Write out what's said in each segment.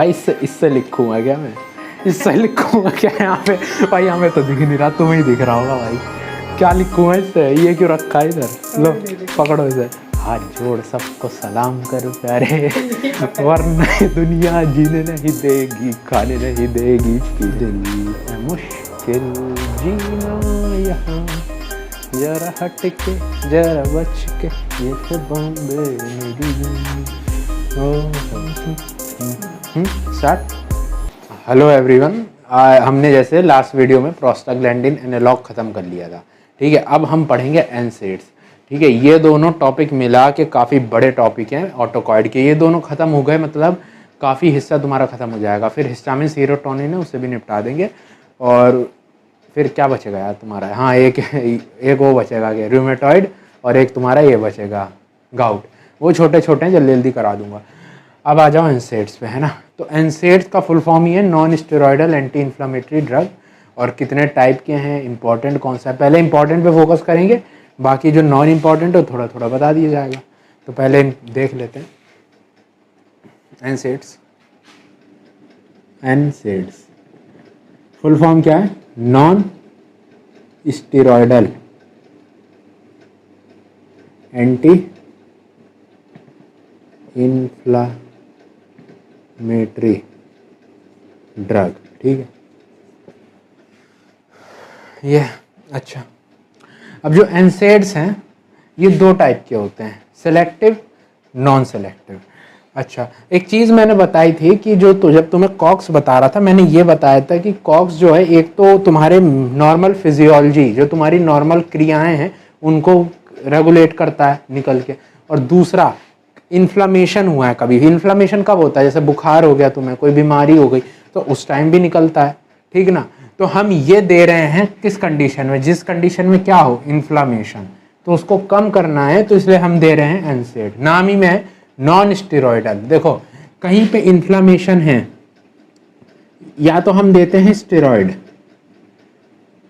भाई इससे लिखूंगा क्या मैं? इससे लिखूंगा क्या यहाँ पे? भाई हमें तो दिख नहीं रहा, तुम्हें ही दिख रहा होगा भाई। क्या लिखूंगा इससे? ये क्यों रखा है इधर? लो पकड़ो इसे। हाथ जोड़ सबको सलाम कर प्यारे, वरना ये दुनिया जीने नहीं देगी, खाने नहीं देगी, पी देगी। मुश्किल जीना यहाँ, जरा हट के जरा बच के, ये तो बॉम्बे मेरी स्टार्ट। हेलो एवरीवन, हमने जैसे लास्ट वीडियो में प्रोस्टाग्लैंडिन एनालॉग ख़त्म कर लिया था, ठीक है। अब हम पढ़ेंगे एनसेड्स, ठीक है। ये दोनों टॉपिक मिला के काफ़ी बड़े टॉपिक हैं ऑटोकॉइड के। ये दोनों ख़त्म हो गए मतलब काफ़ी हिस्सा तुम्हारा ख़त्म हो जाएगा। फिर हिस्टामिन सीरोटोनिन है, उसे भी निपटा देंगे। और फिर क्या बचेगा यार तुम्हारा? हाँ, एक वो बचेगा कि रूमेटॉइड, और एक तुम्हारा ये बचेगा गाउट। वो छोटे छोटे हैं, जल्दी जल्दी करा दूंगा। अब आ जाओ एनसेड्स पे, है ना। तो एनसेड्स का फुल फॉर्म ही है non steroidal anti inflammatory drug. और कितने टाइप के हैं, इंपॉर्टेंट कौन सा है, पहले इंपॉर्टेंट पे फोकस करेंगे, बाकी जो नॉन इम्पॉर्टेंट है थोड़ा थोड़ा बता दिया जाएगा। तो पहले देख लेते हैं एनसेड्स। एनसेड्स फुल फॉर्म क्या है? Non steroidal anti inflammatory drug, ठीक है ये। अच्छा, अब जो एनसेड्स हैं ये दो टाइप के होते हैं, सेलेक्टिव, नॉन सेलेक्टिव। अच्छा, एक चीज़ मैंने बताई थी कि जब तुम्हें कॉक्स बता रहा था, मैंने ये बताया था कि कॉक्स जो है, एक तो तुम्हारे नॉर्मल फिजियोलॉजी, जो तुम्हारी नॉर्मल क्रियाएं हैं उनको रेगुलेट करता है निकल के, और दूसरा इन्फ्लामेशन हुआ है कभी, इन्फ्लामेशन कब होता है, जैसे बुखार हो गया तुम्हें, कोई बीमारी हो गई, तो उस टाइम भी निकलता है, ठीक ना। तो हम ये दे रहे हैं किस कंडीशन में? जिस कंडीशन में क्या हो, इन्फ्लामेशन, तो उसको कम करना है, तो इसलिए हम दे रहे हैं एनसेड। नाम ही में नॉन स्टेरॉयडल। देखो कहीं पे इन्फ्लामेशन है, या तो हम देते हैं स्टेरॉयड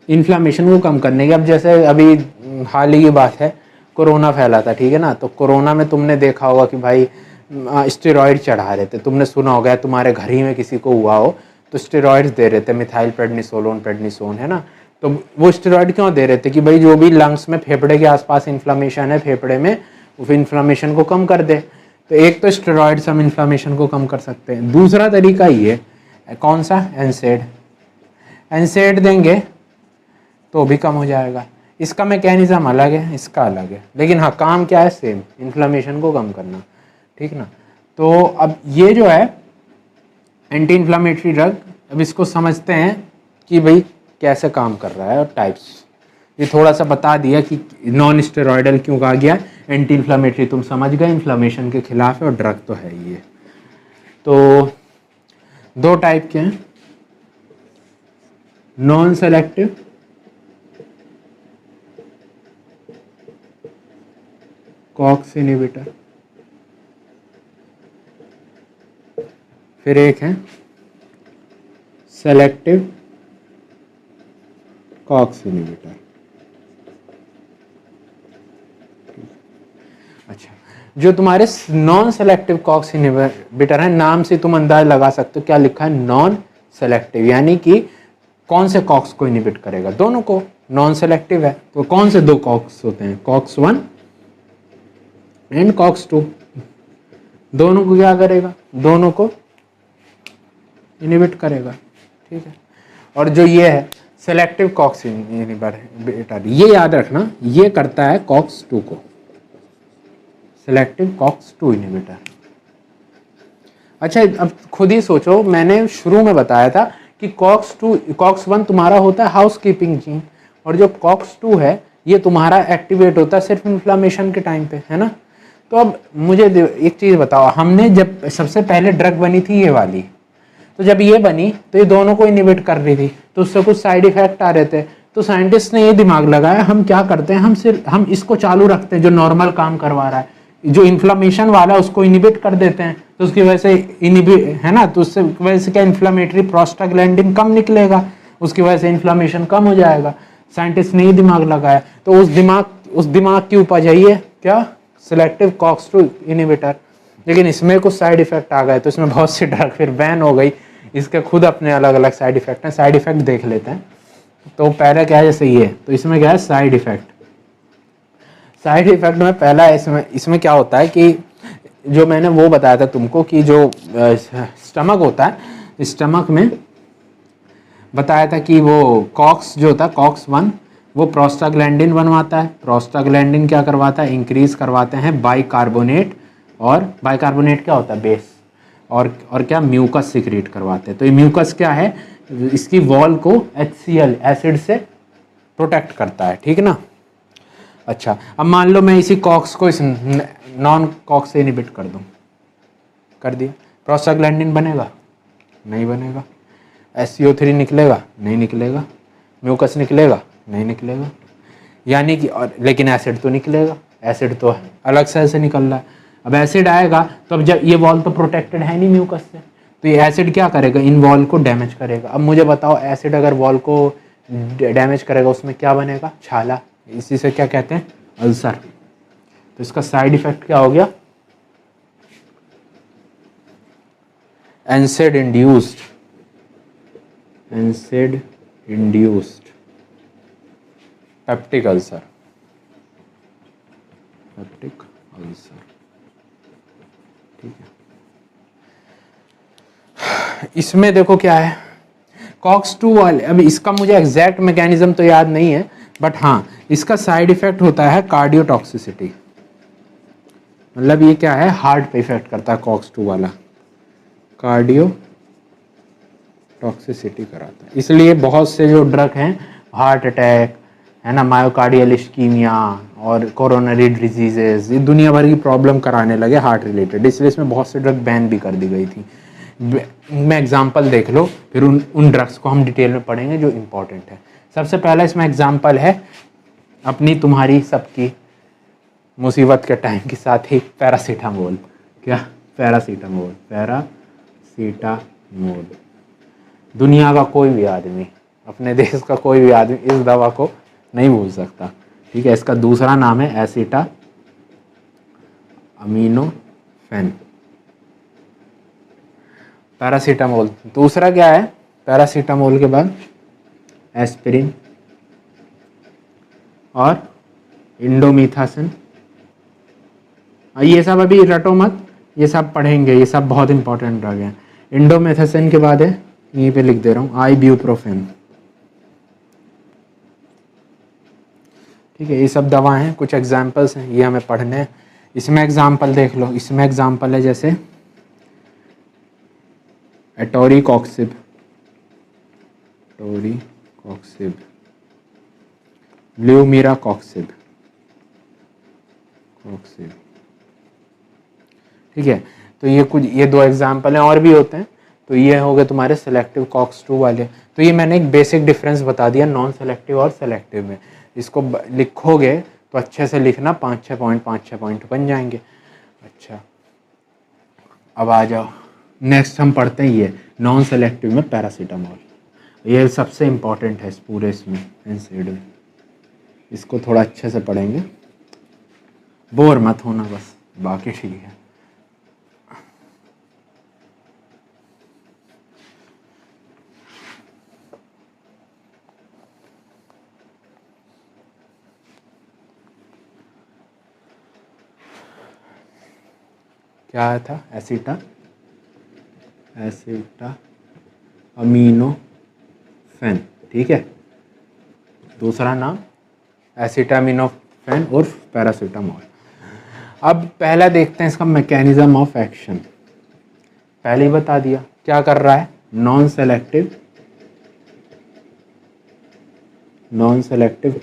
इन्फ्लामेशन को कम करने की। अब जैसे अभी हाल ही की बात है, कोरोना फैला था, ठीक है ना। तो कोरोना में तुमने देखा होगा कि भाई स्टेरॉयड चढ़ा रहे थे, तुमने सुना होगा, तुम्हारे घर ही में किसी को हुआ हो तो स्टेरॉयड्स दे रहे थे, मिथाइल प्रेडनिसोलोन, प्रेडनिसोन, है ना। तो वो स्टेरॉयड क्यों दे रहे थे? कि भाई जो भी लंग्स में, फेफड़े के आसपास इन्फ्लामेशन है, फेफड़े में, वो इन्फ्लामेशन को कम कर दे। तो एक तो स्टेरॉयड्स हम इन्फ्लामेशन को कम कर सकते हैं। दूसरा तरीका ये है, कौन सा? एनसेड। एनसेड देंगे तो भी कम हो जाएगा। इसका मैकेनिज्म अलग है, इसका अलग है, लेकिन हाँ काम क्या है? सेम, इन्फ्लामेशन को कम करना, ठीक ना। तो अब ये जो है एंटी इन्फ्लामेटरी ड्रग, अब इसको समझते हैं कि भाई कैसे काम कर रहा है और टाइप्स। ये थोड़ा सा बता दिया कि नॉन स्टेरॉयडल क्यों कहा गया, एंटी इन्फ्लामेटरी तुम समझ गए, इन्फ्लामेशन के खिलाफ है, और ड्रग तो है ये। तो दो टाइप के हैं, नॉन सेलेक्टिव कॉक्स इनहिबिटर, फिर एक है सेलेक्टिव कॉक्स इनहिबिटर। अच्छा, जो तुम्हारे नॉन सेलेक्टिव कॉक्स इनहिबिटर है, नाम से तुम अंदाज लगा सकते हो क्या लिखा है? नॉन सेलेक्टिव, यानी कि कौन से कॉक्स को इनहिबिट करेगा? दोनों को। नॉन सेलेक्टिव है तो कौन से दो कॉक्स होते हैं? COX 1 and COX 2। दोनों को क्या करेगा? दोनों को इनहिबिट करेगा, ठीक है। और जो ये है सेलेक्टिव कॉक्स इनहिबिटर, ये याद रखना, ये करता है कॉक्स 2 को, सेलेक्टिव कॉक्स 2 इनहिबिटर। अच्छा, अब खुद ही सोचो, मैंने शुरू में बताया था कि कॉक्स 1 तुम्हारा होता है हाउस कीपिंग जीन, और जो कॉक्स 2 है ये तुम्हारा एक्टिवेट होता है सिर्फ इन्फ्लामेशन के टाइम पे, है ना। तो अब मुझे एक चीज़ बताओ, हमने जब सबसे पहले ड्रग बनी थी ये वाली, तो जब ये बनी तो ये दोनों को इनहिबिट कर रही थी, तो उससे कुछ साइड इफेक्ट आ रहे थे। तो साइंटिस्ट ने ये दिमाग लगाया, हम क्या करते हैं, हम इसको चालू रखते हैं जो नॉर्मल काम करवा रहा है, जो इन्फ्लामेशन वाला है उसको इनहिबिट कर देते हैं, तो उसकी वजह से है ना, तो उससे वजह से क्या, इन्फ्लामेटरी प्रोस्टाग्लैंडिन कम निकलेगा, उसकी वजह से इन्फ्लामेशन कम हो जाएगा। साइंटिस्ट ने ये दिमाग लगाया, तो उस दिमाग की उपज है ये क्या, सिलेक्टिव कॉक्स 2 इनहिबिटर। लेकिन इसमें कुछ साइड इफेक्ट आ गए तो इसमें बहुत सी ड्रग फिर बैन हो गई। इसके खुद अपने अलग अलग साइड इफेक्ट हैं, साइड इफेक्ट देख लेते हैं। तो पहले क्या है, जैसे ये, तो इसमें क्या है साइड इफेक्ट। साइड इफेक्ट में पहला इसमें इसमें क्या होता है कि जो मैंने वो बताया था तुमको कि जो स्टमक होता है, स्टमक में बताया था कि वो कॉक्स जो होता है कॉक्स 1 वो प्रोस्टाग्लैंडिन बनवाता है। प्रोस्टाग्लैंडिन क्या करवाता है, इंक्रीज करवाते हैं बाइकार्बोनेट, और बाइकार्बोनेट क्या होता है, बेस, और क्या म्यूकस सिक्रीट करवाते हैं। तो ये म्यूकस क्या है, इसकी वॉल को HCl एसिड से प्रोटेक्ट करता है, ठीक है ना। अच्छा, अब मान लो मैं इसी कॉक्स को इस नॉन कॉक्स से इनहिबिट कर दूं, कर दिया, प्रोस्टाग्लैंडिन बनेगा, नहीं बनेगा। SCO3 निकलेगा, नहीं निकलेगा। म्यूकस निकलेगा, नहीं निकलेगा। यानी कि लेकिन एसिड तो निकलेगा, एसिड तो अलग सेल से निकल रहा है। अब एसिड आएगा तो अब जब ये वॉल तो प्रोटेक्टेड है नहीं म्यूकस से, तो ये एसिड क्या करेगा, इन वॉल को डैमेज करेगा। अब मुझे बताओ, एसिड अगर वॉल को डैमेज करेगा उसमें क्या बनेगा, छाला। इसी से क्या कहते हैं, अल्सर। तो इसका साइड इफेक्ट क्या हो गया, एनसेड induced peptic ulcer, peptic ulcer, ठीक है। इसमें देखो क्या है, कॉक्स 2 वाले, अभी इसका मुझे एग्जैक्ट मैकेनिज्म तो याद नहीं है, बट हाँ इसका साइड इफेक्ट होता है कार्डियोटॉक्सिसिटी। मतलब ये क्या है, हार्ट पे इफेक्ट करता है कॉक्स 2 वाला, कार्डियो टॉक्सिसिटी कराता है। इसलिए बहुत से जो ड्रग हैं, हार्ट अटैक है ना, मायोकार्डियल इस्कीमिया और कोरोनरी डिजीजेस, ये दुनिया भर की प्रॉब्लम कराने लगे हार्ट रिलेटेड, इसलिए इसमें बहुत से ड्रग बैन भी कर दी गई थी। मैं एग्जांपल देख लो, फिर उन ड्रग्स को हम डिटेल में पढ़ेंगे जो इम्पोर्टेंट है। सबसे पहला इसमें एग्जांपल है अपनी तुम्हारी सबकी मुसीबत के टाइम के साथ ही पैरासीटामोल। क्या, पैरासीटामोल, पैरासीटामोल। दुनिया का कोई भी आदमी, अपने देश का कोई भी आदमी इस दवा को नहीं भूल सकता, ठीक है। इसका दूसरा नाम है एसिटा अमीनोफेन, पैरासीटामोल। दूसरा क्या है, पैरासीटामोल के बाद एस्पिरिन और इंडोमिथासिन। ये सब अभी रटो मत, ये सब पढ़ेंगे, ये सब बहुत इंपॉर्टेंट ड्रग हैं। इंडोमिथासिन के बाद है, यहीं पे लिख दे रहा हूँ, आइब्यूप्रोफेन, ठीक है। ये सब दवाएं हैं, कुछ एग्जाम्पल्स हैं, ये हमें पढ़ने हैं। इसमें एग्जाम्पल देख लो, इसमें एग्जाम्पल है जैसे एटोरिकॉक्सिब, ल्यूमिराकॉक्सिब, ठीक है। तो ये 2 एग्जाम्पल हैं, और भी होते हैं। तो ये हो गए तुम्हारे सेलेक्टिव कॉक्स 2 वाले। तो ये मैंने एक बेसिक डिफरेंस बता दिया नॉन सेलेक्टिव और सेलेक्टिव में। इसको लिखोगे तो अच्छे से लिखना, 5-6 पॉइंट बन जाएंगे। अच्छा, अब आ जाओ, नेक्स्ट हम पढ़ते हैं ये नॉन सेलेक्टिव में पैरासीटामोल। ये सबसे इम्पॉर्टेंट है इस पूरे इसमें एनसेड में, इसको थोड़ा अच्छे से पढ़ेंगे, बोर मत होना बस, बाकी ठीक है। क्या आया था, एसिटा अमीनोफेन, ठीक है। दूसरा नाम एसिटामिनोफेन उर्फ पैरासीटामोल। अब पहला देखते हैं इसका मैकेनिज्म ऑफ एक्शन। पहले ही बता दिया क्या कर रहा है, नॉन सेलेक्टिव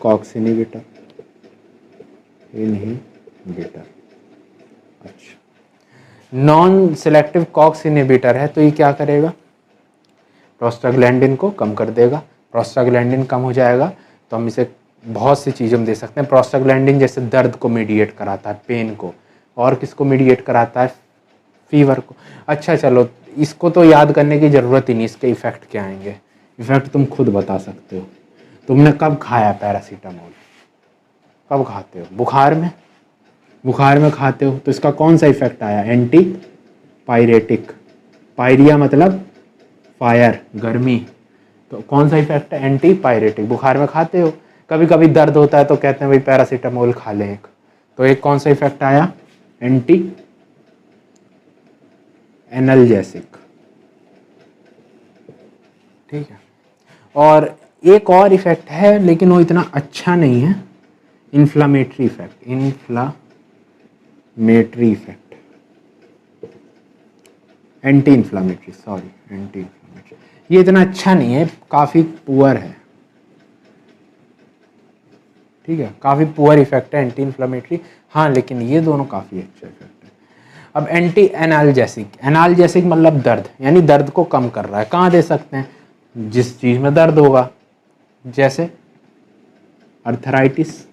कॉक्स इनहिबिटर। अच्छा, नॉन सेलेक्टिव कॉक्स इनहिबिटर है तो ये क्या करेगा, प्रोस्टाग्लैंडिन को कम कर देगा। प्रोस्टाग्लैंडिन कम हो जाएगा तो हम इसे बहुत सी चीज़ों में दे सकते हैं। प्रोस्टाग्लैंडिन जैसे दर्द को मीडिएट कराता है, पेन को, और किसको मीडिएट कराता है, फीवर को। अच्छा चलो, इसको तो याद करने की ज़रूरत ही नहीं, इसके इफ़ेक्ट क्या आएंगे, इफ़ेक्ट तुम खुद बता सकते हो। तुमने कब खाया पैरासीटामोल, कब खाते हो, बुखार में, बुखार में खाते हो तो इसका कौन सा इफेक्ट आया, एंटी पायरेटिक। पायरिया मतलब फायर, गर्मी, तो कौन सा इफेक्ट है, एंटी पायरेटिक। बुखार में खाते हो, कभी कभी दर्द होता है तो कहते हैं भाई पैरासीटामोल खा लें एक, तो एक कौन सा इफेक्ट आया, एंटी एनाल्जेसिक। ठीक है, और एक और इफेक्ट है लेकिन वो इतना अच्छा नहीं है, inflammatory effect, inflammatory effect, anti inflammatory, sorry anti inflammatory, ये इतना अच्छा नहीं है, काफ़ी पुअर है। ठीक है, काफ़ी पुअर इफेक्ट है एंटी इन्फ्लामेटरी, हाँ लेकिन ये दोनों काफ़ी अच्छे इफेक्ट है। अब एंटी एनाल्जेसिक, एनाल्जेसिक मतलब दर्द, यानी दर्द को कम कर रहा है। कहाँ दे सकते हैं, जिस चीज़ में दर्द होगा, जैसे अर्थराइटिस।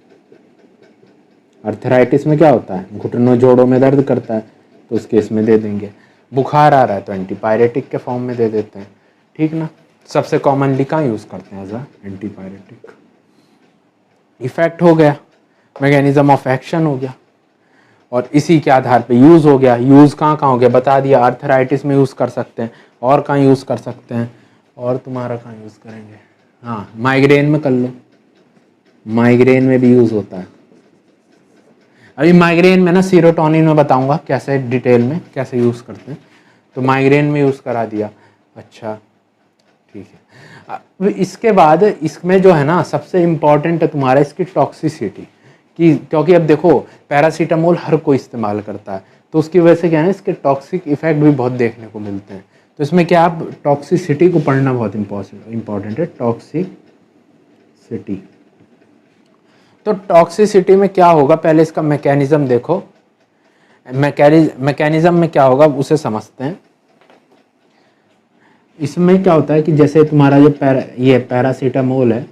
अर्थराइटिस में क्या होता है, घुटनों जोड़ों में दर्द करता है, तो उस केस में दे देंगे। बुखार आ रहा है तो एंटीपायरेटिक के फॉर्म में दे देते हैं। ठीक ना, सबसे कॉमनली कहाँ यूज़ करते हैं, एज अ एंटीपायरेटिक। इफेक्ट हो गया, मैकेनिज्म ऑफ एक्शन हो गया, और इसी के आधार पे यूज़ हो गया। यूज़ कहाँ कहाँ हो गया बता दिया, अर्थराइटिस में यूज़ कर सकते हैं, और कहाँ यूज़ कर सकते हैं, और तुम्हारा कहाँ यूज़ करेंगे, हाँ माइग्रेन में कर लो, माइग्रेन में भी यूज़ होता है। अभी माइग्रेन में ना सीरोटोनिन में बताऊंगा कैसे, डिटेल में कैसे यूज़ करते हैं, तो माइग्रेन में यूज़ करा दिया। अच्छा ठीक है, अब इसके बाद इसमें जो है ना सबसे इम्पॉर्टेंट है तुम्हारा इसकी टॉक्सिसिटी कि, क्योंकि अब देखो पैरासीटामोल हर कोई इस्तेमाल करता है, तो उसकी वजह से क्या है ना इसके टॉक्सिक इफेक्ट भी बहुत देखने को मिलते हैं। तो इसमें क्या, आप टॉक्सिसिटी को पढ़ना बहुत इम्पॉर्टेंट है, टॉक्सिसिटी। तो टॉक्सिसिटी में क्या होगा, पहले इसका मैकेनिज्म देखो, मैकेनिज्म में क्या होगा उसे समझते हैं। इसमें क्या होता है कि जैसे तुम्हारा जो ये पैरासीटामोल है,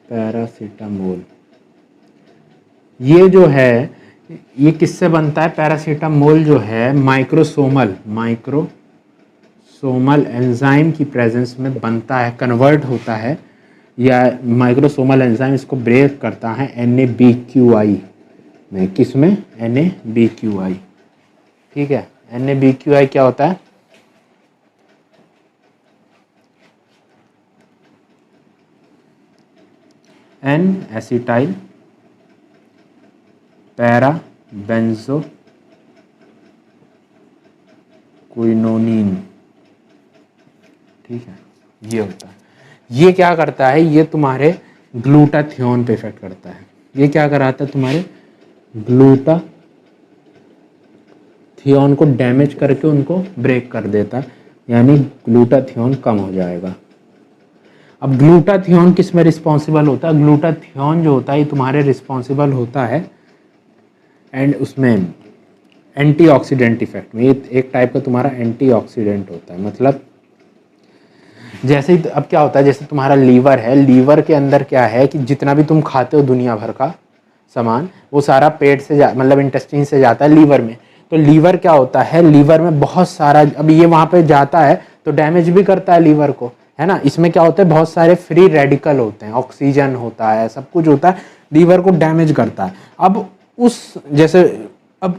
पैरासीटामोल ये जो है ये किससे बनता है, पैरासीटामोल जो है माइक्रोसोमल एंजाइम की प्रेजेंस में बनता है, कन्वर्ट होता है, या माइक्रोसोमल एंजाइम इसको ब्रेक करता है NaBQI में, किस में, NaBQI। ठीक है, NaBQI क्या होता है, N एसिटाइल पैरा बेंजो क्विनोनिन। ठीक है, ये होता है। ये क्या करता है, ये तुम्हारे ग्लूटाथियोन पे इफेक्ट करता है। ये क्या कराता है, तुम्हारे ग्लूटाथियोन को डैमेज करके उनको ब्रेक कर देता है, यानी ग्लूटाथियोन कम हो जाएगा। अब ग्लूटाथियोन किस में रिस्पॉन्सिबल होता है, ग्लूटाथियोन जो होता है ये तुम्हारे रिस्पॉन्सिबल होता है एंड उसमें एंटीऑक्सीडेंट इफेक्ट में, ये एक टाइप का तुम्हारा एंटीऑक्सीडेंट होता है। मतलब जैसे ही अब क्या होता है, जैसे तुम्हारा लीवर है, लीवर के अंदर क्या है कि जितना भी तुम खाते हो दुनिया भर का सामान, वो सारा पेट से मतलब इंटेस्टाइन से जाता है लीवर में। तो लीवर क्या होता है, लीवर में बहुत सारा, अब ये वहाँ पे जाता है तो डैमेज भी करता है लीवर को, है ना। इसमें क्या होता है, बहुत सारे फ्री रेडिकल होते हैं, ऑक्सीजन होता है, सब कुछ होता है, लीवर को डैमेज करता है। अब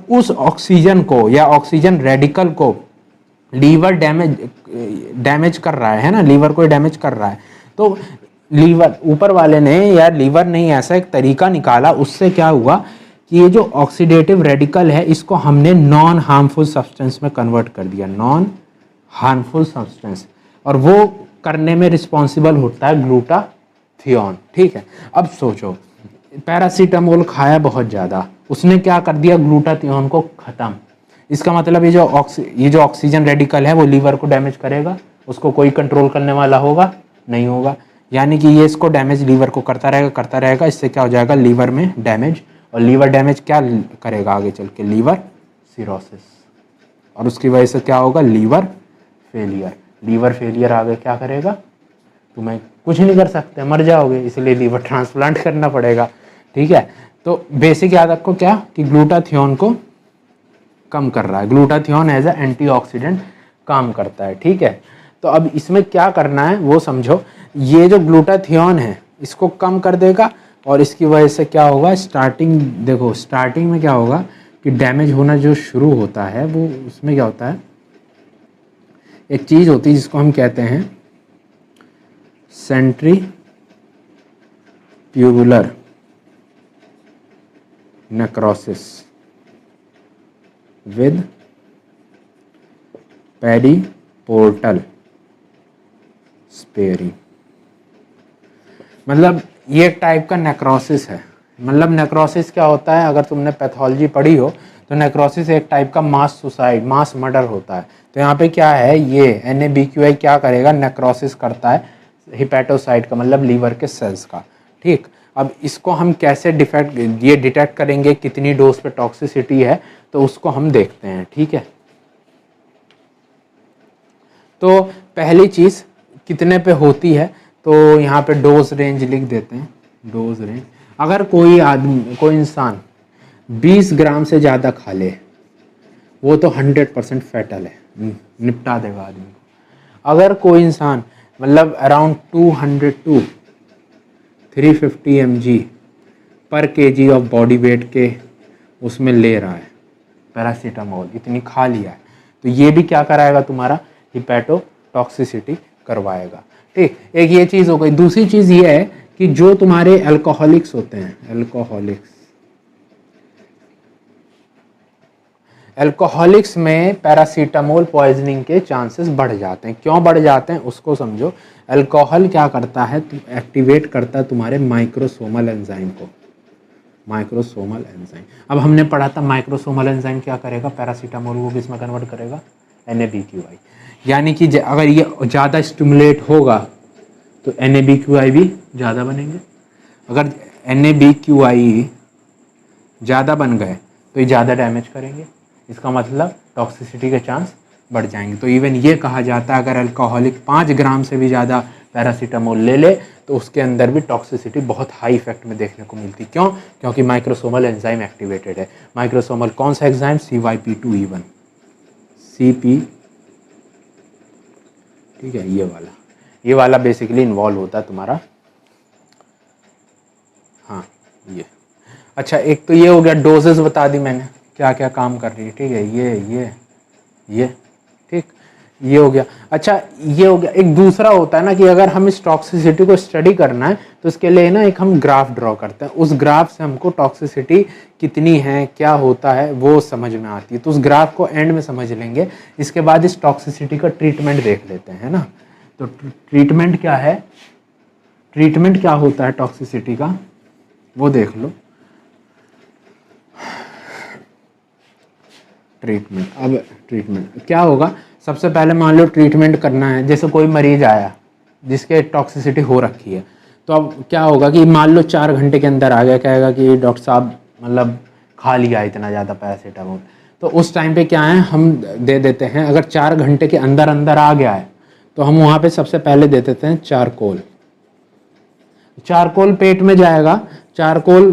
उस ऑक्सीजन को या ऑक्सीजन रेडिकल को लीवर डैमेज कर रहा है ना, लीवर को डैमेज कर रहा है। तो लीवर ऊपर वाले ने या लीवर ने ऐसा एक तरीका निकाला, उससे क्या हुआ कि ये जो ऑक्सीडेटिव रेडिकल है इसको हमने नॉन हार्मफुल सब्सटेंस में कन्वर्ट कर दिया, नॉन हार्मफुल सब्सटेंस, और वो करने में रिस्पॉन्सिबल होता है ग्लूटाथियोन। ठीक है, अब सोचो पैरासीटामोल खाया बहुत ज़्यादा, उसने क्या कर दिया, ग्लूटाथियोन को ख़त्म। इसका मतलब ये जो ऑक्सीजन रेडिकल है वो लीवर को डैमेज करेगा, उसको कोई कंट्रोल करने वाला होगा नहीं होगा, यानी कि ये इसको डैमेज लीवर को करता रहेगा। इससे क्या हो जाएगा, लीवर में डैमेज, और लीवर डैमेज क्या करेगा आगे चल के, लीवर सिरोसिस, और उसकी वजह से क्या होगा, लीवर फेलियर। लीवर फेलियर आगे क्या करेगा, तुम्हें कुछ नहीं कर सकते, मर जाओगे, इसलिए लीवर ट्रांसप्लांट करना पड़ेगा। ठीक है, तो बेसिक याद रखो क्या कि ग्लूटाथियोन को कम कर रहा है, ग्लूटाथियोन एज ए एंटीऑक्सीडेंट काम करता है। ठीक है, तो अब इसमें क्या करना है वो समझो, ये जो ग्लूटाथियोन है इसको कम कर देगा, और इसकी वजह से क्या होगा, स्टार्टिंग देखो स्टार्टिंग में क्या होगा कि डैमेज होना जो शुरू होता है वो उसमें क्या होता है, एक चीज़ होती है जिसको हम कहते हैं सेंट्रीफ्यूगुलर नेक्रोसिस विद पेरिपोर्टल स्पेयरिंग। मतलब ये एक टाइप का नेक्रोसिस है। मतलब नेक्रोसिस क्या होता है, अगर तुमने पैथोलॉजी पढ़ी हो तो नेक्रोसिस एक टाइप का मास सुसाइड, मास मर्डर होता है। तो यहाँ पे क्या है, ये NaBQI क्या करेगा, नेक्रोसिस करता है हिपैटोसाइट का, मतलब लीवर के सेल्स का। ठीक, अब इसको हम कैसे डिटेक्ट करेंगे, कितनी डोज पे टॉक्सिसिटी है, तो उसको हम देखते हैं। ठीक है, तो पहली चीज़ कितने पे होती है, तो यहाँ पे डोज रेंज लिख देते हैं। डोज रेंज, अगर कोई आदमी, कोई इंसान 20 ग्राम से ज़्यादा खा ले वो तो 100% फैटल है, निपटा देगा आदमी को। अगर कोई इंसान मतलब अराउंड 200 टू 350 mg पर केजी ऑफ बॉडी वेट के उसमें ले रहा है पैरासीटामोल, इतनी खा लिया है, तो ये भी क्या कराएगा, तुम्हारा हिपैटोटॉक्सिसिटी करवाएगा। ठीक, एक ये चीज़ हो गई। दूसरी चीज़ ये है कि जो तुम्हारे अल्कोहलिक्स होते हैं, अल्कोहलिक्स में पैरासीटामोल पॉइजनिंग के चांसेस बढ़ जाते हैं। क्यों बढ़ जाते हैं उसको समझो। अल्कोहल क्या करता है, एक्टिवेट करता है तुम्हारे माइक्रोसोमल एंजाइम को, माइक्रोसोमल एंजाइम। अब हमने पढ़ा था माइक्रोसोमल एंजाइम क्या करेगा, पैरासीटामोल को किस में कन्वर्ट करेगा, NaBQI। यानी कि अगर ये ज़्यादा स्टिमुलेट होगा तो NaBQI भी ज़्यादा बनेंगे। अगर NaBQI ज़्यादा बन गए तो ये ज़्यादा डैमेज करेंगे, इसका मतलब टॉक्सिसिटी के चांस बढ़ जाएंगे। तो इवन ये कहा जाता है अगर अल्कोहलिक 5 ग्राम से भी ज़्यादा पैरासीटामोल ले ले तो उसके अंदर भी टॉक्सिसिटी बहुत हाई इफेक्ट में देखने को मिलती। क्यों, क्योंकि माइक्रोसोमल एंजाइम एक्टिवेटेड है। माइक्रोसोमल कौन सा एंजाइम, CYP2E1, CP, ठीक है, ये वाला बेसिकली इन्वॉल्व होता है तुम्हारा। हाँ ये, अच्छा एक तो ये हो गया, डोजेस बता दी मैंने क्या क्या काम कर रही है। ठीक है, ये ठीक, ये हो गया। अच्छा ये हो गया। एक दूसरा होता है ना कि अगर हम इस टॉक्सिसिटी को स्टडी करना है तो इसके लिए ना एक हम ग्राफ ड्रॉ करते हैं। उस ग्राफ से हमको टॉक्सिसिटी कितनी है, क्या होता है वो समझ में आती है। तो उस ग्राफ को एंड में समझ लेंगे। इसके बाद इस टॉक्सिसिटी का ट्रीटमेंट देख लेते हैं, है ना। तो ट्रीटमेंट क्या है, ट्रीटमेंट क्या होता है टॉक्सिसिटी का वो देख लो। ट्रीटमेंट, अब ट्रीटमेंट क्या होगा, सबसे पहले मान लो ट्रीटमेंट करना है। जैसे कोई मरीज आया जिसके टॉक्सिसिटी हो रखी है, तो अब क्या होगा कि मान लो 4 घंटे के अंदर आ गया, कहेगा कि डॉक्टर साहब मतलब खा लिया इतना ज़्यादा पैरासीटामोल, तो उस टाइम पे क्या है हम दे देते हैं। अगर 4 घंटे के अंदर अंदर आ गया है तो हम वहाँ पे सबसे पहले दे देते हैं चारकोल। चारकोल पेट में जाएगा। चारकोल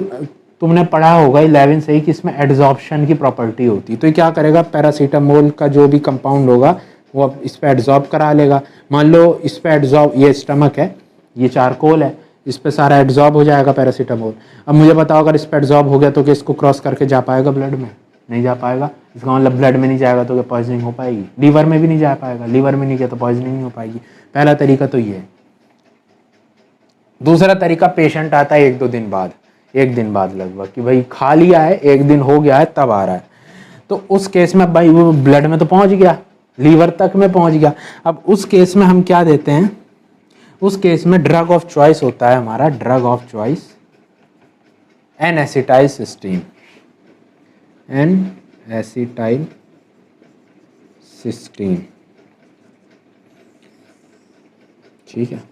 तुमने पढ़ा होगा 11 से ही कि इसमें एड्जॉर्प्शन की प्रॉपर्टी होती है। तो ये क्या करेगा, पैरासीटामोल का जो भी कंपाउंड होगा वो इस पर एड्जॉर्ब करा लेगा। मान लो इस पर एड्जॉर्ब, ये स्टमक है, ये चारकोल है, इस पर सारा एड्जॉर्ब हो जाएगा पैरासीटामोल। अब मुझे बताओ अगर इस पर एड्जॉर्ब हो गया तो क्या इसको क्रॉस करके जा पाएगा ब्लड में, नहीं जा पाएगा। इसका मतलब ब्लड में नहीं जाएगा तो क्या पॉइजनिंग हो पाएगी, लीवर में भी नहीं जा पाएगा, लीवर में नहीं गया तो पॉइजनिंग नहीं हो पाएगी। पहला तरीका तो ये है। दूसरा तरीका, पेशेंट आता है 1-2 दिन बाद, 1 दिन बाद लगभग, कि भाई खा लिया है 1 दिन हो गया है तब आ रहा है, तो उस केस में भाई वो ब्लड में तो पहुंच गया, लीवर तक में पहुंच गया। अब उस केस में हम क्या देते हैं, उस केस में ड्रग ऑफ चॉइस होता है हमारा, ड्रग ऑफ चॉइस N-एसिटाइलसिस्टीन, N-एसिटाइलसिस्टीन, ठीक है।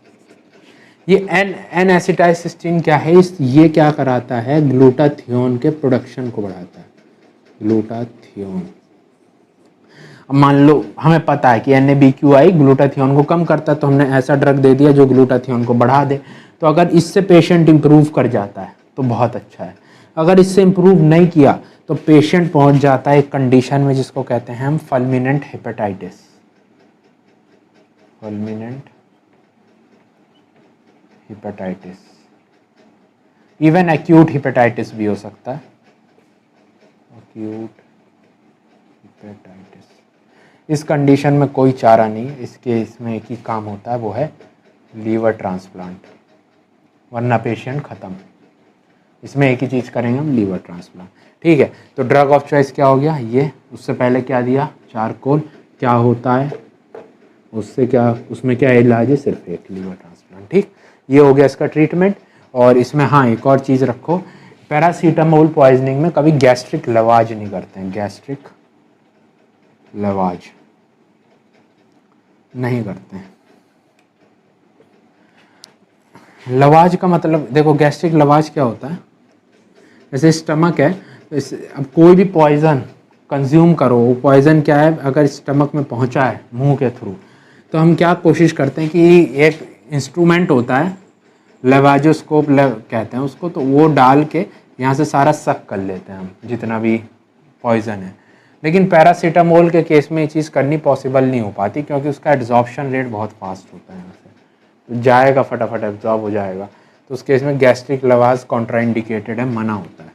ये N-एसिटाइलसिस्टीन क्या है, ये क्या कराता है, ग्लूटाथियोन के प्रोडक्शन को बढ़ाता है, ग्लूटाथियोन। अब मान लो हमें पता है कि NaBQI ग्लूटाथियोन को कम करता है, तो हमने ऐसा ड्रग दे दिया जो ग्लूटाथियोन को बढ़ा दे। तो अगर इससे पेशेंट इंप्रूव कर जाता है तो बहुत अच्छा है। अगर इससे इंप्रूव नहीं किया तो पेशेंट पहुंच जाता है एक कंडीशन में जिसको कहते हैं हम fulminant hepatitis, fulminant hepatitis. Even acute hepatitis भी हो सकता है, एक्यूट हिपेटाइटिस। इस कंडीशन में कोई चारा नहीं, इसके इसमें एक ही काम होता है, वो है लीवर ट्रांसप्लांट, वरना पेशेंट ख़त्म। इसमें एक ही चीज़ करेंगे हम, लीवर ट्रांसप्लांट। ठीक है, तो ड्रग ऑफ चॉइस क्या हो गया ये, उससे पहले क्या दिया, चारकोल। क्या होता है उससे, क्या उसमें क्या इलाज है, सिर्फ एक, लीवर ट्रांसप्लांट। ठीक, ये हो गया इसका ट्रीटमेंट। और इसमें हाँ एक और चीज़ रखो, पैरासीटामोल पॉइजनिंग में कभी गैस्ट्रिक लवाज नहीं करते हैं, गैस्ट्रिक लवाज नहीं करते हैं। लवाज का मतलब देखो, गैस्ट्रिक लवाज क्या होता है, जैसे स्टमक है, अब कोई भी पॉइजन कंज्यूम करो, वो पॉइजन क्या है, अगर स्टमक में पहुंचा है मुंह के थ्रू, तो हम क्या कोशिश करते हैं कि एक इंस्ट्रूमेंट होता है, लेवाजोस्कोप कहते हैं उसको, तो वो डाल के यहाँ से सारा सक कर लेते हैं हम, जितना भी पॉइजन है। लेकिन पैरासीटामोल के केस में ये चीज़ करनी पॉसिबल नहीं हो पाती, क्योंकि उसका एब्जॉर्प्शन रेट बहुत फास्ट होता है, यहाँ से तो जाएगा, फटाफट एब्जॉर्ब हो जाएगा। तो उस केस में गैस्ट्रिक लवाज कॉन्ट्राइंडिकेटेड है, मना होता है।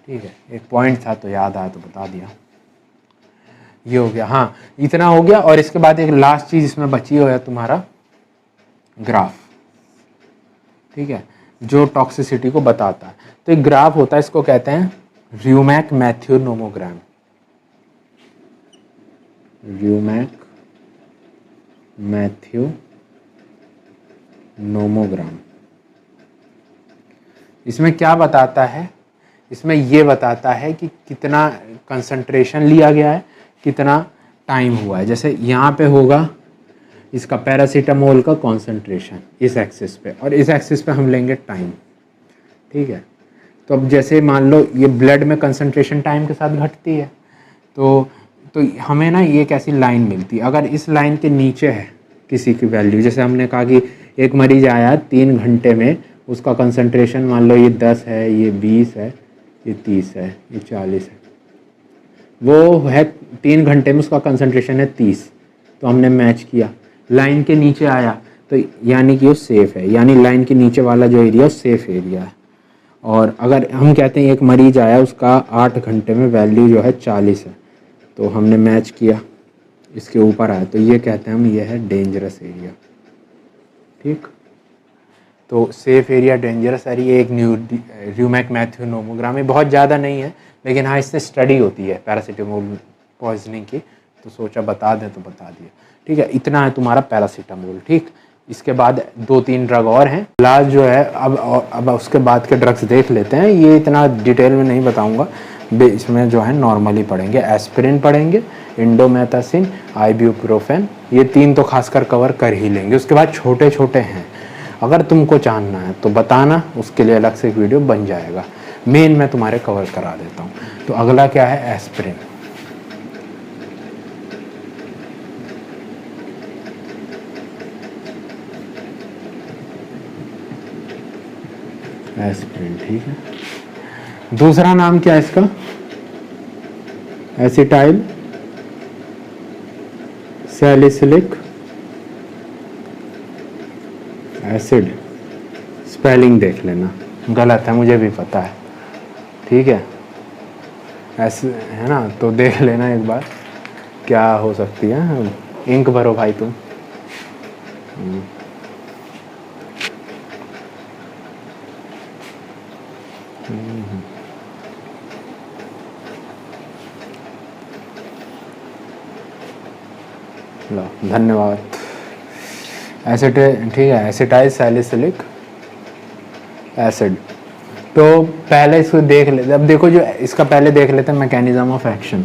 ठीक है, एक पॉइंट था तो याद आया तो बता दिया। ये हो गया, हाँ इतना हो गया। और इसके बाद एक लास्ट चीज़ इसमें बची हो है तुम्हारा ग्राफ। ठीक है, जो टॉक्सिसिटी को बताता है। तो एक ग्राफ होता है, इसको कहते हैं र्यूमैक मैथ्यू नोमोग्राम, र्यूमैक मैथ्यू नोमोग्राम। इसमें क्या बताता है, इसमें ये बताता है कि कितना कंसंट्रेशन लिया गया है, कितना टाइम हुआ है। जैसे यहाँ पे होगा इसका पैरासीटामोल का कॉन्सेंट्रेशन इस एक्सिस पे, और इस एक्सिस पे हम लेंगे टाइम। ठीक है, तो अब जैसे मान लो ये ब्लड में कंसंट्रेशन टाइम के साथ घटती है, तो हमें ना ये एक ऐसी लाइन मिलती है, अगर इस लाइन के नीचे है किसी की वैल्यू, जैसे हमने कहा कि एक मरीज आया 3 घंटे में, उसका कंसंट्रेशन मान लो ये 10 है, ये 20 है, ये 30 है, ये 40 है, वो है 3 घंटे में उसका कंसंट्रेशन है 30, तो हमने मैच किया। लाइन के नीचे आया तो यानी कि वो सेफ़ है, यानी लाइन के नीचे वाला जो एरिया सेफ़ एरिया है। और अगर हम कहते हैं एक मरीज आया, उसका 8 घंटे में वैल्यू जो है 40 है, तो हमने मैच किया, इसके ऊपर आया, तो ये कहते हैं हम, ये है डेंजरस एरिया। ठीक, तो सेफ़ एरिया, डेंजरस एरिया, एक र्यूमैक मैथ्यू नोमोग्राम में बहुत ज़्यादा नहीं है, लेकिन हाँ इससे स्टडी होती है पैरासीटामोल पॉइजनिंग की, तो सोचा बता दें तो बता दिया। ठीक है, इतना है तुम्हारा पैरासीटामोल। ठीक, इसके बाद 2-3 ड्रग और हैं लास्ट जो है, अब उसके बाद के ड्रग्स देख लेते हैं। ये इतना डिटेल में नहीं बताऊंगा, इसमें जो है नॉर्मली पढ़ेंगे, एस्पिरिन पढ़ेंगे, इंडोमेथासिन, आइब्यूप्रोफेन, ये 3 तो खासकर कवर कर ही लेंगे। उसके बाद छोटे छोटे हैं, अगर तुमको जानना है तो बताना, उसके लिए अलग से एक वीडियो बन जाएगा। मेन मैं तुम्हारे कवर करा देता हूँ। तो अगला क्या है, एस्पिरिन। एस्पिरिन, ठीक है। दूसरा नाम क्या है इसका, एसिटाइल सैलिसिलिक एसिड। स्पेलिंग देख लेना, गलत है मुझे भी पता है, ठीक है, ऐसे है ना, तो देख लेना एक बार क्या हो सकती है। इंक भरो भाई तुम। लो, धन्यवाद। एसिड, ठीक है, एसिटाइल सैलिसिलिक एसिड। तो पहले इसको देख लेते, अब देखो जो इसका पहले देख लेते हैं मैकेनिज्म ऑफ एक्शन।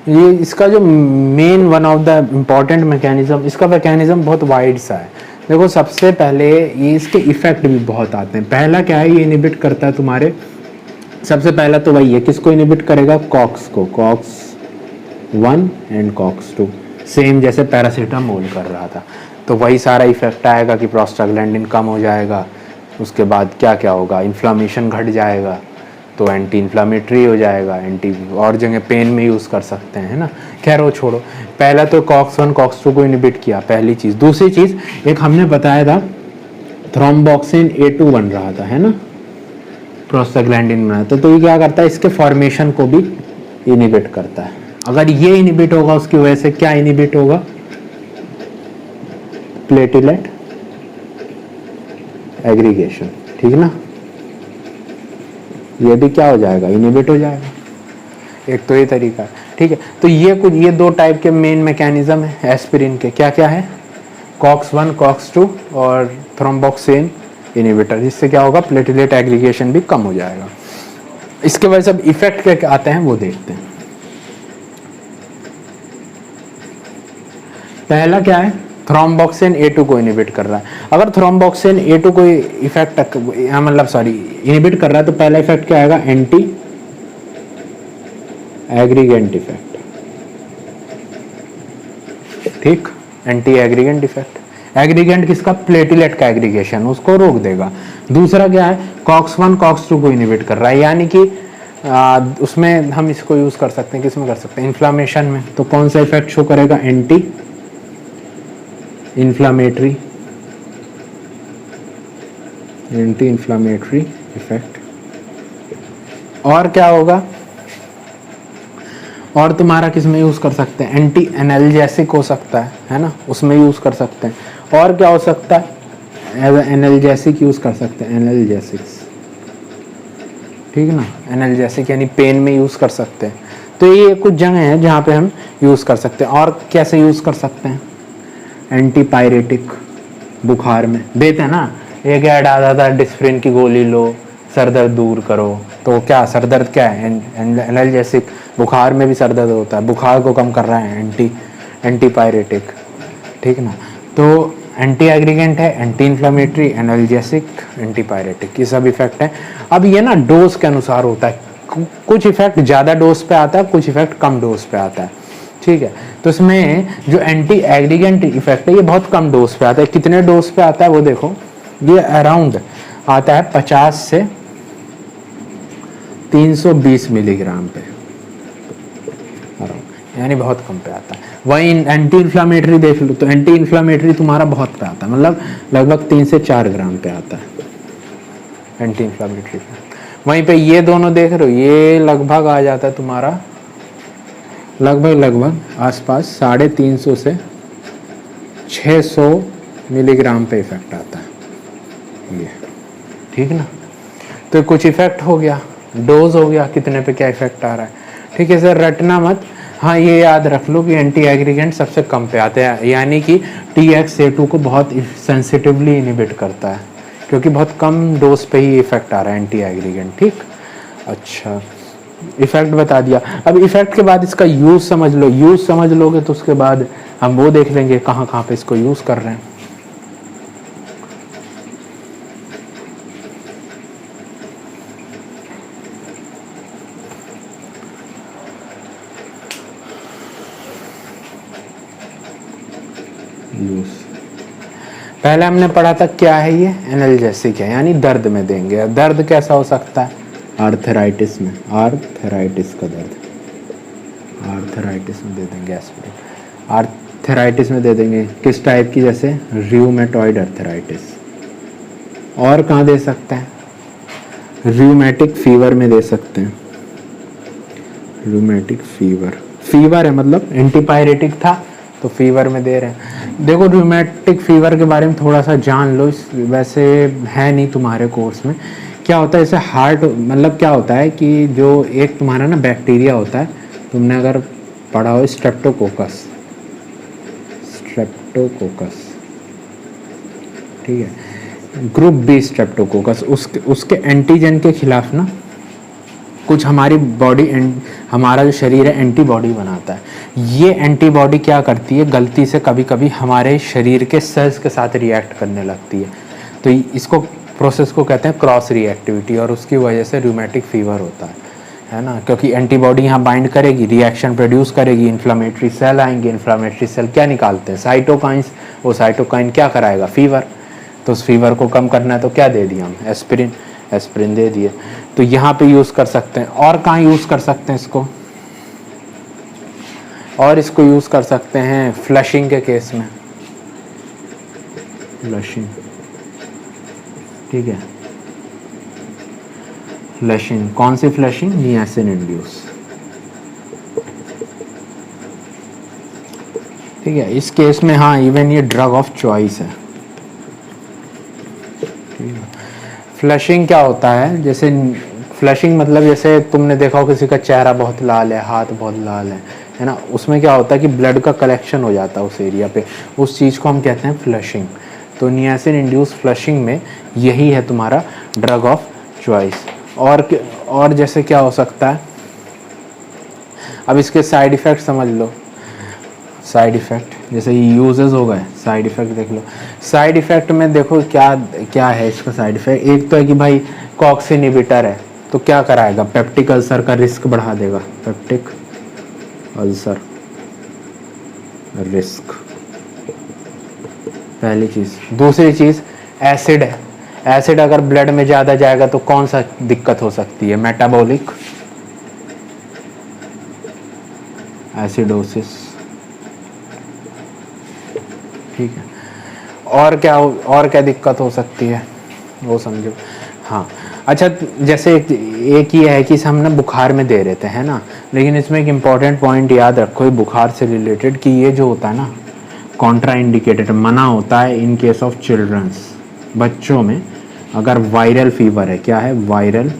ये इसका जो main one of the important mechanism, इसका मैकेनिज्म बहुत वाइड सा है। देखो सबसे पहले ये इसके इफेक्ट भी बहुत आते हैं। पहला क्या है, ये इनिबिट करता है तुम्हारे, सबसे पहला तो वही है, किसको इनिबिट करेगा, कॉक्स को, कॉक्स 1 एंड कॉक्स 2, सेम जैसे पैरासीटामोल कर रहा था। तो वही सारा इफेक्ट आएगा कि प्रोस्टाग्लैंडिन कम हो जाएगा, उसके बाद क्या क्या होगा, इन्फ्लामेशन घट जाएगा, तो एंटी इन्फ्लामेटरी हो जाएगा, एंटी और जगह पेन में यूज़ कर सकते हैं, है ना। खैर वो छोड़ो, पहला तो COX-1 COX-2 को इनिबिट किया, पहली चीज़। दूसरी चीज़ एक हमने बताया था थ्रोम्बोक्सिन A2 बन रहा था, है ना, प्रोस्टाग्लैंडिन बना, तो ये क्या करता है, इसके फॉर्मेशन को भी इनिबिट करता है। अगर ये इनिबिट होगा उसकी वजह से क्या इनिबिट होगा, प्लेटलेट एग्रीगेशन, ठीक ना, ये भी क्या हो जाएगा, इनिबिट हो जाएगा। एक तो ये तरीका है, ठीक है। तो ये दो टाइप के मेन मैकेनिज्म है एस्पिरिन के, क्या क्या है, COX-1 COX-2 और थ्रोम्बोक्सिन इनिबिटर, जिससे क्या होगा, प्लेटलेट एग्रीगेशन भी कम हो जाएगा। इसके वजह से अब इफेक्ट क्या आते हैं वो देखते हैं। पहला क्या है, थ्रोम्बोक्सिन A2 को इनिबिट कर रहा है। अगर थ्रोम्बोक्सिन A2 को इफेक्ट मतलब सॉरी इनिबिट कर रहा है तो पहला इफेक्ट क्या आएगा, एंटी एग्रीगेंट इफेक्ट, ठीक, एंटी एग्रीगेंट इफेक्ट। एग्रीगेंट किसका, प्लेटलेट का एग्रीगेशन, उसको रोक देगा। दूसरा क्या है, COX-1 COX-2 को इनिबिट कर रहा है, यानी कि उसमें हम इसको यूज कर सकते हैं, किसमें कर सकते हैं, इन्फ्लामेशन में। तो कौन सा इफेक्ट शो करेगा, एंटी इन्फ्लामेटरी इफेक्ट। और क्या होगा, और तुम्हारा किस में यूज कर सकते हैं, एंटी एनाल्जेसिक हो सकता है ना, उसमें यूज कर सकते हैं। और क्या हो सकता है, एज एनाल्जेसिक यूज कर सकते हैं, एनाल्जेसिक्स, ठीक है ना, एनाल्जेसिक यानी पेन में यूज कर सकते हैं। तो ये कुछ जगह है जहाँ पे हम यूज कर सकते हैं। और कैसे यूज कर सकते हैं, एंटीपायरेटिक, बुखार में देते हैं ना, एक ऐड आता था डिस्प्रिन की गोली लो सर दर्द दूर करो, तो क्या सर दर्द क्या है, एनाल्जेसिक, बुखार में भी सर दर्द होता है, बुखार को कम कर रहा है एंटीपायरेटिक, ठीक है ना। तो एंटी एग्रीगेंट है, एंटी इन्फ्लामेटरी, एनाल्जेसिक, एंटीपायरेटिक, ये सब इफेक्ट है। अब ये ना डोज के अनुसार होता है, कुछ इफेक्ट ज़्यादा डोज पे आता है, कुछ इफेक्ट कम डोज पे आता है, ठीक है। तो इसमें जो एंटी एग्रीगेंट इफेक्ट है ये बहुत कम डोज पे आता है। कितने डोज पे आता है वो देखो, ये अराउंड आता है 50 से 320 मिलीग्राम पे, यानी बहुत कम पे आता है। वही एंटी इन्फ्लामेटरी देख लो, तो एंटी इन्फ्लामेटरी तुम्हारा बहुत पे आता है, मतलब लगभग 3 से 4 ग्राम पे आता है एंटी इन्फ्लामेटरी पे। वहीं पे ये दोनों देख रहे हो, ये लगभग आ जाता है तुम्हारा लगभग आसपास 350 से 600 मिलीग्राम पे इफेक्ट आता है ये, ठीक ना। तो कुछ इफेक्ट हो गया, डोज हो गया, कितने पे क्या इफेक्ट आ रहा है, ठीक है सर, रटना मत। हाँ ये याद रख लो कि एंटी एग्रीगेंट सबसे कम पे आते हैं, यानी कि TXA2 को बहुत सेंसिटिवली इनिबिट करता है, क्योंकि बहुत कम डोज पे ही इफेक्ट आ रहा है एंटी एग्रीगेंट, ठीक। अच्छा, इफेक्ट बता दिया। अब इफेक्ट के बाद इसका यूज समझ लो, यूज समझ लोगे तो उसके बाद हम वो देख लेंगे कहाँ कहाँ पे इसको यूज कर रहे हैं। यूज पहले हमने पढ़ा था क्या है, ये एनाल्जेसिक है, यानी दर्द में देंगे। दर्द कैसा हो सकता है, आर्थराइटिस में, आर्थराइटिस का दर्द, आर्थराइटिस में दे देंगे एस्पिरिन, आर्थराइटिस में दे देंगे। किस टाइप की, जैसे रियूमेटॉइड आर्थराइटिस। और कहाँ दे सकते हैं, रियूमेटिक फीवर में दे सकते हैं, रियूमेटिक फीवर है, मतलब एंटीपायरेटिक था तो फीवर में दे रहे हैं। देखो रियूमेटिक फीवर के बारे में थोड़ा सा जान लो, वैसे है नहीं तुम्हारे कोर्स में। क्या होता है, जैसे हार्ट, मतलब क्या होता है कि जो एक तुम्हारा ना बैक्टीरिया होता है, तुमने अगर पढ़ा हो स्ट्रेप्टोकोकस, ठीक है, ग्रुप B स्ट्रेप्टोकोकस, उसके एंटीजन के खिलाफ ना कुछ हमारी बॉडी, हमारा जो शरीर है एंटीबॉडी बनाता है। ये एंटीबॉडी क्या करती है, गलती से कभी कभी हमारे शरीर के सेल्स के साथ रिएक्ट करने लगती है, तो इसको प्रोसेस को कहते हैं क्रॉस रिएक्टिविटी, और उसकी वजह से रूमेटिक फीवर होता है ना। क्योंकि एंटीबॉडी यहाँ बाइंड करेगी, रिएक्शन प्रोड्यूस करेगी, इन्फ्लामेटरी सेल आएंगे, इन्फ्लामेटरी सेल क्या निकालते हैं, साइटोकाइंस, वो साइटोकाइन क्या कराएगा, फीवर। तो उस फीवर को कम करना है तो क्या दे दिया हम, एस्पिरिन। एस्पिरिन दे दिए। तो यहाँ पे यूज़ कर सकते हैं। और कहाँ यूज़ कर सकते हैं इसको, और इसको यूज़ कर सकते हैं फ्लशिंग के केस में, फ्लशिंग, ठीक है। फ्लशिंग, कौन सी फ्लशिंग, नियासिन इंड्यूस, ठीक है। इस केस में हाँ इवन ये ड्रग ऑफ चॉइस है। फ्लशिंग क्या होता है, जैसे फ्लशिंग मतलब जैसे तुमने देखा हो किसी का चेहरा बहुत लाल है, हाथ बहुत लाल है ना, उसमें क्या होता है कि ब्लड का कलेक्शन हो जाता है उस एरिया पे, उस चीज़ को हम कहते हैं फ्लशिंग। तो नियासिन इंड्यूस फ्लशिंग में यही है तुम्हारा ड्रग ऑफ चॉइस। और जैसे क्या हो सकता है, अब इसके साइड इफ़ेक्ट समझ लो। साइड इफ़ेक्ट जैसे यूजेस हो गए, साइड इफ़ेक्ट देख लो। साइड इफ़ेक्ट में देखो क्या क्या है इसका साइड इफ़ेक्ट। एक तो है कि भाई कॉक्स इनहिबिटर है, तो क्या कराएगा, पेप्टिक अल्सर का रिस्क बढ़ा देगा, पेप्टिक अल्सर रिस्क, पहली चीज़। दूसरी चीज़ एसिड है, एसिड अगर ब्लड में ज़्यादा जाएगा तो कौन सा दिक्कत हो सकती है, मेटाबॉलिक एसिडोसिस, ठीक है। और क्या दिक्कत हो सकती है वो समझो। हाँ अच्छा, जैसे एक ये है कि हम ना बुखार में दे रहते हैं ना, लेकिन इसमें एक इम्पॉर्टेंट पॉइंट याद रखो बुखार से रिलेटेड, कि ये जो होता है ना कॉन्ट्रा इंडिकेटेड, मना होता है इन केस ऑफ चिल्ड्रंस, बच्चों में अगर वायरल फीवर है, क्या है, वायरल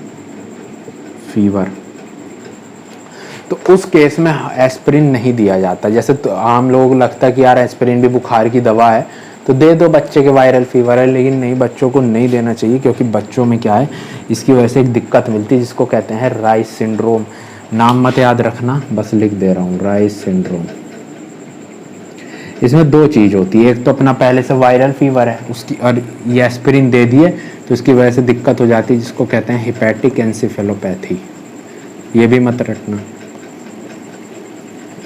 फीवर, तो उस केस में एस्पिरिन नहीं दिया जाता। जैसे तो आम लोगों को लगता है कि यार एस्पिरिन भी बुखार की दवा है तो दे दो, बच्चे के वायरल फीवर है, लेकिन नहीं, बच्चों को नहीं देना चाहिए, क्योंकि बच्चों में क्या है, इसकी वजह से एक दिक्कत मिलती है जिसको कहते हैं राइस सिंड्रोम। नाम मत याद रखना, बस लिख दे रहा हूँ, राइस सिंड्रोम। इसमें दो चीज़ होती है, एक तो अपना पहले से वायरल फीवर है उसकी, और ये एस्पिरिन दे दिए तो इसकी वजह से दिक्कत हो जाती है जिसको कहते हैं हिपैटिक एंसेफेलोपैथी, ये भी मत रटना,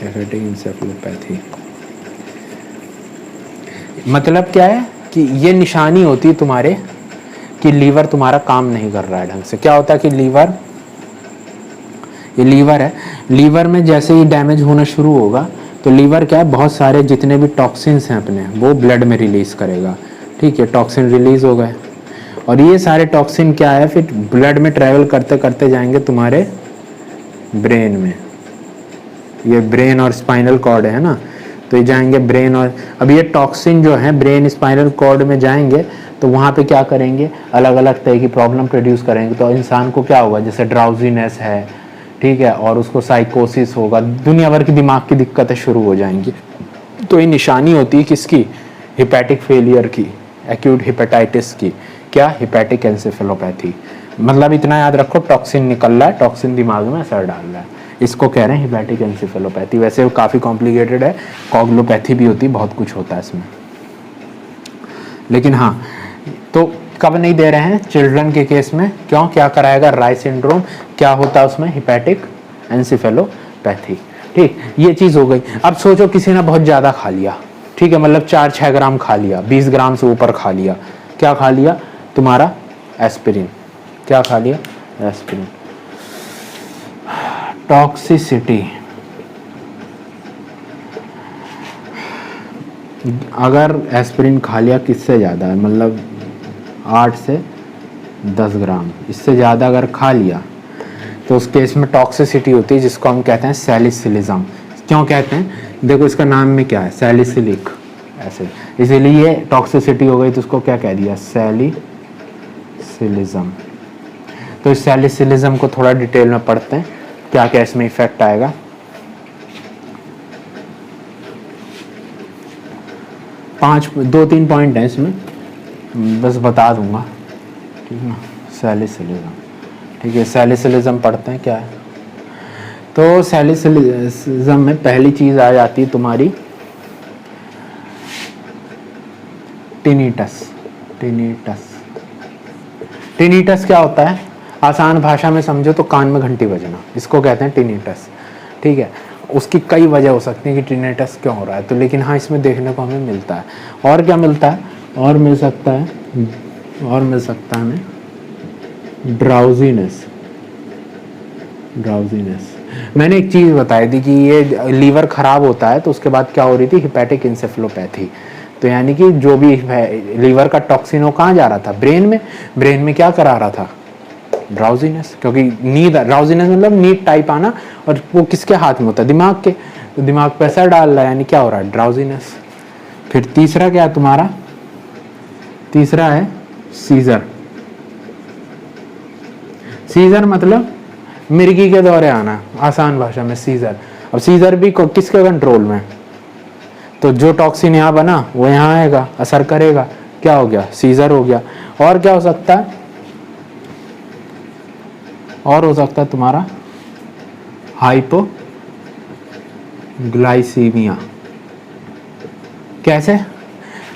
हिपैटिक एंसेफेलोपैथी। मतलब क्या है कि ये निशानी होती है तुम्हारे कि लीवर तुम्हारा काम नहीं कर रहा है ढंग से। क्या होता है कि लीवर, ये लीवर है, लीवर में जैसे ही डैमेज होना शुरू होगा तो लीवर क्या है, बहुत सारे जितने भी टॉक्सिन्स हैं अपने वो ब्लड में रिलीज करेगा, ठीक है। टॉक्सिन रिलीज हो गए और ये सारे टॉक्सिन क्या है, फिर ब्लड में ट्रैवल करते करते जाएंगे तुम्हारे ब्रेन में, ये ब्रेन और स्पाइनल कॉर्ड है ना, तो ये जाएंगे ब्रेन, और अब ये टॉक्सिन जो है ब्रेन स्पाइनल कॉर्ड में जाएंगे तो वहाँ पे क्या करेंगे, अलग अलग तरह की प्रॉब्लम प्रोड्यूस करेंगे। तो इंसान को क्या होगा, जैसे ड्राउजीनेस है, ठीक है, और उसको साइकोसिस होगा, दुनिया भर की दिमाग की दिक्कतें शुरू हो जाएंगी। तो ये निशानी होती है किसकी, हिपैटिक फेलियर की, एक्यूट हिपेटाइटिस की, क्या, हिपैटिक एंसेफेलोपैथी। मतलब इतना याद रखो, टॉक्सिन निकल रहा है, टॉक्सिन दिमाग में असर डाल रहा है, इसको कह रहे हैं हिपैटिक एंसेफेलोपैथी। वैसे काफ़ी कॉम्प्लिकेटेड है, कॉग्लोपैथी भी होती है, बहुत कुछ होता है इसमें, लेकिन हाँ, तो कब नहीं दे रहे हैं, चिल्ड्रन के केस में, क्यों, क्या कराएगा, राइस सिंड्रोम, क्या होता है उसमें, हिपैटिक एंसेफेलोपैथी, ठीक। ये चीज़ हो गई। अब सोचो किसी ने बहुत ज़्यादा खा लिया, ठीक है, मतलब 4-6 ग्राम खा लिया, 20 ग्राम से ऊपर खा लिया, क्या खा लिया, तुम्हारा एस्पिरिन, क्या खा लिया, एस्पिरिन। टॉक्सिसिटी, अगर एस्पिरिन खा लिया किससे ज़्यादा है, मतलब 8 से 10 ग्राम, इससे ज़्यादा अगर खा लिया तो उस केस में टॉक्सिसिटी होती है जिसको हम कहते हैं सैलिसिलिज्म। क्यों कहते हैं, देखो इसका नाम में क्या है, सैलिसिलिक एसिड, इसीलिए ये टॉक्सिसिटी हो गई, तो उसको क्या कह दिया, सैलिसिलिज्म। तो इस सैलिसिलिज्म को थोड़ा डिटेल में पढ़ते हैं, क्या क्या इसमें इफेक्ट आएगा। दो तीन पॉइंट हैं इसमें, बस बता दूंगा, ठीक है ना। सैलिसिलिज्म, ठीक है, सैलिसिलिज्म पढ़ते हैं क्या है। तो सैलिसिलिज्म में पहली चीज़ आ जाती है तुम्हारी टिनिटस। टिनिटस, टिनिटस क्या होता है, आसान भाषा में समझो तो कान में घंटी बजना, इसको कहते हैं टिनिटस, ठीक है। उसकी कई वजह हो सकती है कि टिनिटस क्यों हो रहा है, तो लेकिन हाँ इसमें देखने को हमें मिलता है। और क्या मिलता है, और मिल सकता है, और मिल सकता है हमें ड्राउजीनेस, ड्राउजीनेस। मैंने एक चीज़ बताई थी कि ये लीवर ख़राब होता है तो उसके बाद क्या हो रही थी, हिपैटिक इंसेफ्लोपैथी। तो यानी कि जो भी लीवर का टॉक्सिन वो कहाँ जा रहा था, ब्रेन में। ब्रेन में क्या करा रहा था, ड्राउजीनेस, क्योंकि नींद, ड्राउजीनेस मतलब नींद टाइप आना, और वो किसके हाथ में होता है, दिमाग के। तो दिमाग पे असर डाल रहा है, यानी क्या हो रहा है, ड्राउजीनेस। फिर तीसरा क्या है तुम्हारा, तीसरा है सीजर। सीजर मतलब मिर्गी के दौरे आना, आसान भाषा में सीजर। अब सीजर भी किसके कंट्रोल में, तो जो टॉक्सिन यहाँ बना वो यहाँ आएगा, असर करेगा, क्या हो गया, सीजर हो गया। और क्या हो सकता है, और हो सकता है तुम्हारा हाइपोग्लाइसीमिया। कैसे,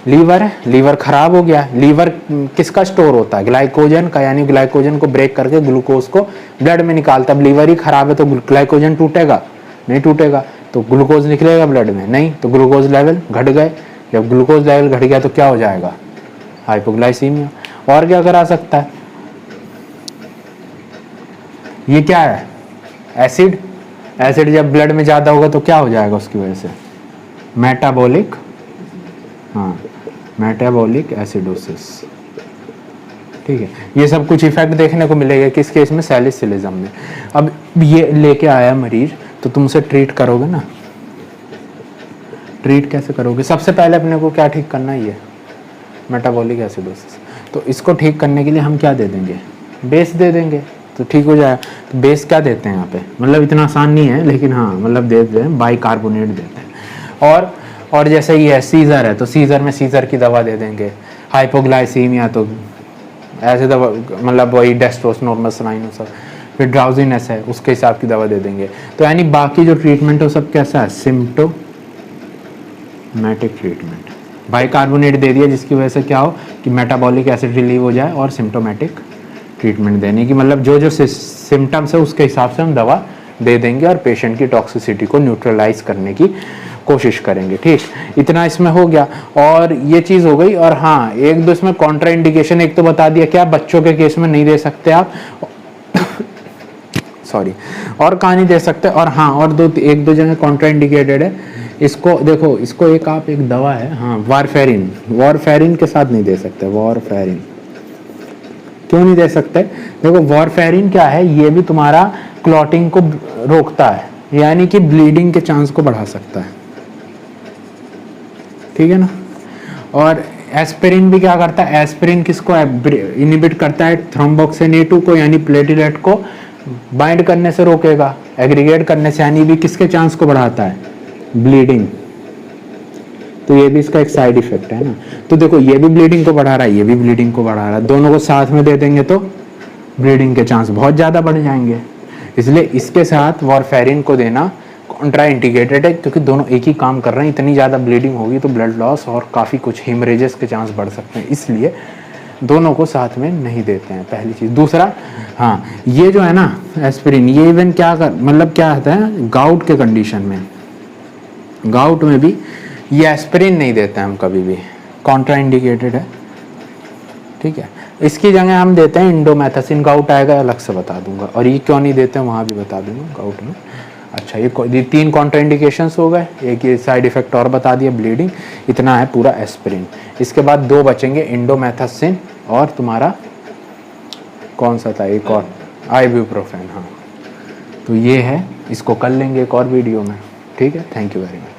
लीवर है, लीवर खराब हो गया। लीवर किसका स्टोर होता है, ग्लाइकोजन का, यानी ग्लाइकोजन को ब्रेक करके ग्लूकोज को ब्लड में निकालता। अब लीवर ही खराब है तो ग्लाइकोजन टूटेगा, नहीं टूटेगा। तो ग्लूकोज निकलेगा ब्लड में, नहीं, तो ग्लूकोज लेवल घट गए। जब ग्लूकोज लेवल घट गया तो क्या हो जाएगा, हाइपोग्लाइसीमिया। और क्या करा सकता है, ये क्या है, एसिड। एसिड जब ब्लड में ज़्यादा होगा तो क्या हो जाएगा उसकी वजह से, मेटाबॉलिक, हाँ, मेटाबॉलिक एसिडोसिस। ठीक है, ये सब कुछ इफेक्ट देखने को मिलेगा किस केस में, सैलिसिलिज्म में। अब ये लेके आया मरीज तो तुम उसे ट्रीट करोगे ना, ट्रीट कैसे करोगे, सबसे पहले अपने को क्या ठीक करना ही है, मेटाबॉलिक एसिडोसिस। तो इसको ठीक करने के लिए हम क्या दे देंगे, बेस दे देंगे तो ठीक हो जाएगा। तो बेस क्या देते हैं यहाँ पे, मतलब इतना आसान नहीं है लेकिन हाँ, मतलब देते हैं बाइकार्बोनेट देते हैं। और जैसे ये सीजर है तो सीजर में सीजर की दवा दे देंगे। हाइपोग्लाइसीमिया तो ऐसे दवा, मतलब वही डेस्ट्रोस नॉर्मोसलाइन सब। फिर ड्राउजीनेस है उसके हिसाब की दवा दे देंगे। तो यानी बाकी जो ट्रीटमेंट है सब कैसा है, सिम्प्टोमेटिक ट्रीटमेंट। बाइकार्बोनेट दे दिया जिसकी वजह से क्या हो कि मेटाबॉलिक एसिड रिलीव हो जाए, और सिम्प्टोमेटिक ट्रीटमेंट देने की, मतलब जो जो सिम्टम्स है उसके हिसाब से हम दवा दे देंगे और पेशेंट की टॉक्सिसिटी को न्यूट्रलाइज करने की कोशिश करेंगे। ठीक, इतना इसमें हो गया और ये चीज़ हो गई। और हाँ, एक दो इसमें कॉन्ट्रा इंडिकेशन एक तो बता दिया, क्या बच्चों के केस में नहीं दे सकते आप सॉरी, और कहाँ नहीं दे सकते। और हाँ, और एक दो जगह कॉन्ट्रा इंडिकेटेड है। इसको देखो, इसको आप एक दवा है, हाँ, वारफेरिन, वारफेरिन के साथ नहीं दे सकते। वारफेरिन क्यों नहीं दे सकते, देखो वारफेरिन क्या है, ये भी तुम्हारा क्लॉटिंग को रोकता है, यानी कि ब्लीडिंग के चांस को बढ़ा सकता है, ठीक है ना। और एस्पिरिन भी क्या करता है, एस्पिरिन किसको इनिबिट करता है, थ्रोम्बोक्सिन A2 को, यानी प्लेटलेट को बाइंड करने से रोकेगा, एग्रीगेट करने से, यानी भी किसके चांस को बढ़ाता है, ब्लीडिंग। तो ये भी इसका एक साइड इफेक्ट है ना। तो देखो, ये भी ब्लीडिंग को बढ़ा रहा है, ये भी ब्लीडिंग को बढ़ा रहा है, दोनों को साथ में दे देंगे तो ब्लीडिंग के चांस बहुत ज़्यादा बढ़ जाएंगे। इसलिए इसके साथ वारफेरिन को देना कॉन्ट्रा इंडिकेटेड है, क्योंकि दोनों एक ही काम कर रहे हैं। इतनी ज़्यादा ब्लीडिंग होगी तो ब्लड लॉस और काफ़ी कुछ हेमरेजेस के चांस बढ़ सकते हैं, इसलिए दोनों को साथ में नहीं देते हैं, पहली चीज़। दूसरा, हाँ, ये जो है ना एस्पिरिन, ये इवन क्या मतलब क्या होता है, गाउट के कंडीशन में, गाउट में भी ये एस्पिरिन नहीं देते हैं हम कभी भी, कॉन्ट्रा इंडिकेटेड है, ठीक है। इसकी जगह हम देते हैं इंडोमेथासिन, गाउट आएगा अलग से बता दूंगा, और ये क्यों नहीं देते हैं वहाँ भी बता दूंगा गाउट में। अच्छा, ये 3 कॉन्ट्रा इंडिकेशंस हो गए, एक ये साइड इफेक्ट और बता दिया, ब्लीडिंग। इतना है पूरा एस्पिरिन। इसके बाद 2 बचेंगे, इंडोमेथासिन और तुम्हारा कौन सा था एक और, आइबुप्रोफेन। हाँ, तो ये है, इसको कर लेंगे एक और वीडियो में, ठीक है। Thank you very much.